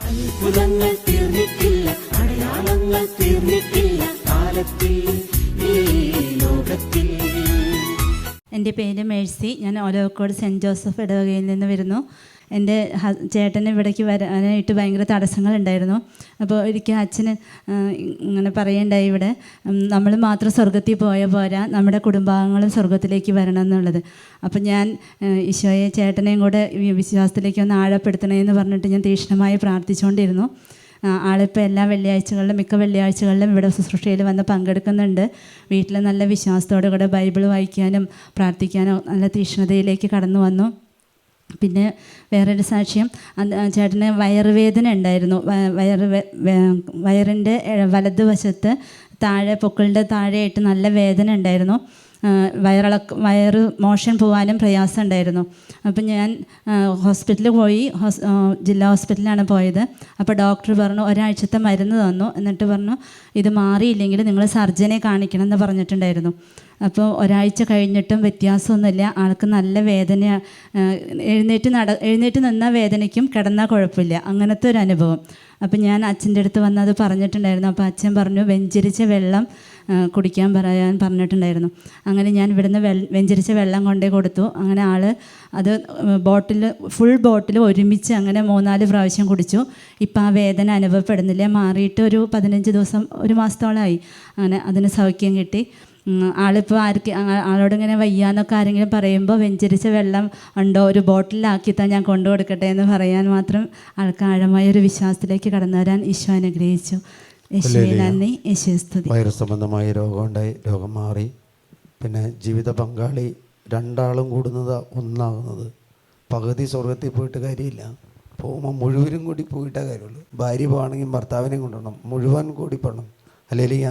അത്ഭുതങ്ങൾ തീർന്നിട്ടില്ല, അടയാളങ്ങൾ തീർന്നിട്ടില്ല കാലത്തിൽ ഈ ലോകത്തിൽ. എൻ്റെ പേര് മേഴ്സി. ഞാൻ ഒലവക്കോട് സെൻറ്റ് ജോസഫ് ഇടവകയിൽ നിന്ന് വരുന്നു. എൻ്റെ ചേട്ടന് ഇവിടേക്ക് വരാനായിട്ട് ഭയങ്കര തടസ്സങ്ങളുണ്ടായിരുന്നു. അപ്പോൾ ഒരിക്കൽ അച്ഛന് ഇങ്ങനെ പറയുണ്ടായി, ഇവിടെ നമ്മൾ മാത്രം സ്വർഗത്തിൽ പോയാൽ പോരാ, നമ്മുടെ കുടുംബാംഗങ്ങളും സ്വർഗത്തിലേക്ക് വരണം എന്നുള്ളത്. അപ്പം ഞാൻ ഈശോയെ ചേട്ടനെയും കൂടെ വിശ്വാസത്തിലേക്ക് ഒന്ന് ആഴപ്പെടുത്തണമെന്ന് പറഞ്ഞിട്ട് ഞാൻ തീക്ഷ്ണമായി പ്രാർത്ഥിച്ചുകൊണ്ടിരുന്നു. ആളിപ്പോൾ എല്ലാ വെള്ളിയാഴ്ചകളിലും, മിക്ക വെള്ളിയാഴ്ചകളിലും ഇവിടെ ശുശ്രൂഷയിൽ വന്ന് പങ്കെടുക്കുന്നുണ്ട്. വീട്ടിൽ നല്ല വിശ്വാസത്തോടെ കൂടെ ബൈബിൾ വായിക്കാനും പ്രാർത്ഥിക്കാനും നല്ല തീക്ഷ്ണതയിലേക്ക് കടന്നു വന്നു. പിന്നെ വേറൊരു സാക്ഷ്യം, ചേട്ടന് വയറുവേദന ഉണ്ടായിരുന്നു. വയറിൻ്റെ വലതുവശത്ത് താഴെ, പൊക്കിളിൻ്റെ താഴെയായിട്ട് നല്ല വേദന ഉണ്ടായിരുന്നു. വയറ് മോഷൻ പോകാനും പ്രയാസം ഉണ്ടായിരുന്നു. അപ്പം ഞാൻ ഹോസ്പിറ്റലിൽ പോയി. ജില്ലാ ഹോസ്പിറ്റലിലാണ് പോയത്. അപ്പോൾ ഡോക്ടർ പറഞ്ഞു, ഒരാഴ്ചത്തെ മരുന്ന് തന്നു. എന്നിട്ട് പറഞ്ഞു, ഇത് മാറിയില്ലെങ്കിൽ നിങ്ങൾ സർജനെ കാണിക്കണം എന്ന് പറഞ്ഞിട്ടുണ്ടായിരുന്നു. അപ്പോൾ ഒരാഴ്ച കഴിഞ്ഞിട്ടും വ്യത്യാസമൊന്നുമില്ല. ആൾക്ക് നല്ല വേദന, എഴുന്നേറ്റ് നിന്ന വേദനയ്ക്കും കിടന്നാൽ കുഴപ്പമില്ല, അങ്ങനത്തെ ഒരു അനുഭവം. അപ്പം ഞാൻ അച്ഛൻ്റെ അടുത്ത് വന്ന് അത് പറഞ്ഞിട്ടുണ്ടായിരുന്നു. അപ്പോൾ അച്ഛൻ പറഞ്ഞു, വെഞ്ചരിച്ച വെള്ളം കുടിക്കാൻ പറയാൻ പറഞ്ഞിട്ടുണ്ടായിരുന്നു. അങ്ങനെ ഞാൻ ഇവിടുന്ന് വെഞ്ചരിച്ച വെള്ളം കൊണ്ടേ കൊടുത്തു. അങ്ങനെ ആൾ അത് ഫുൾ ബോട്ടിൽ ഒരുമിച്ച് അങ്ങനെ 3-4 പ്രാവശ്യം കുടിച്ചു. ഇപ്പം ആ വേദന അനുഭവപ്പെടുന്നില്ല. മാറിയിട്ട് ഒരു 15 ദിവസം, ഒരു മാസത്തോളമായി. അങ്ങനെ അതിന് സൗഖ്യം കിട്ടി. ആളിപ്പോൾ ആളോടിങ്ങനെ വയ്യാന്നൊക്കെ ആരെങ്കിലും പറയുമ്പോൾ, വെഞ്ചരിച്ച വെള്ളം ഉണ്ടോ, ഒരു ബോട്ടിലാക്കിത്താൻ ഞാൻ കൊണ്ടു കൊടുക്കട്ടെ എന്ന് പറയാൻ മാത്രം ആൾക്ക് ആഴമായൊരു വിശ്വാസത്തിലേക്ക് കടന്നു വരാൻ ഈശോ അനുഗ്രഹിച്ചു. യേശുവേ നന്ദി, യേശുവേ സ്തുതി. വൈറസ് സംബന്ധമായ രോഗമുണ്ടായി, രോഗം മാറി. പിന്നെ ജീവിത പങ്കാളി രണ്ടാളും കൂടുന്നത് ഒന്നാകുന്നത്. പകുതി സ്വർഗത്തിൽ പോയിട്ട് കാര്യമില്ല, പോകുമ്പോൾ മുഴുവനും കൂടി പോയിട്ടേ കാര്യമുള്ളൂ. ഭാര്യ പോകണമെങ്കിൽ ഭർത്താവിനെ കൊണ്ടുപോകണം, മുഴുവൻ കൂടി പോകണം. ഹല്ലേലൂയ.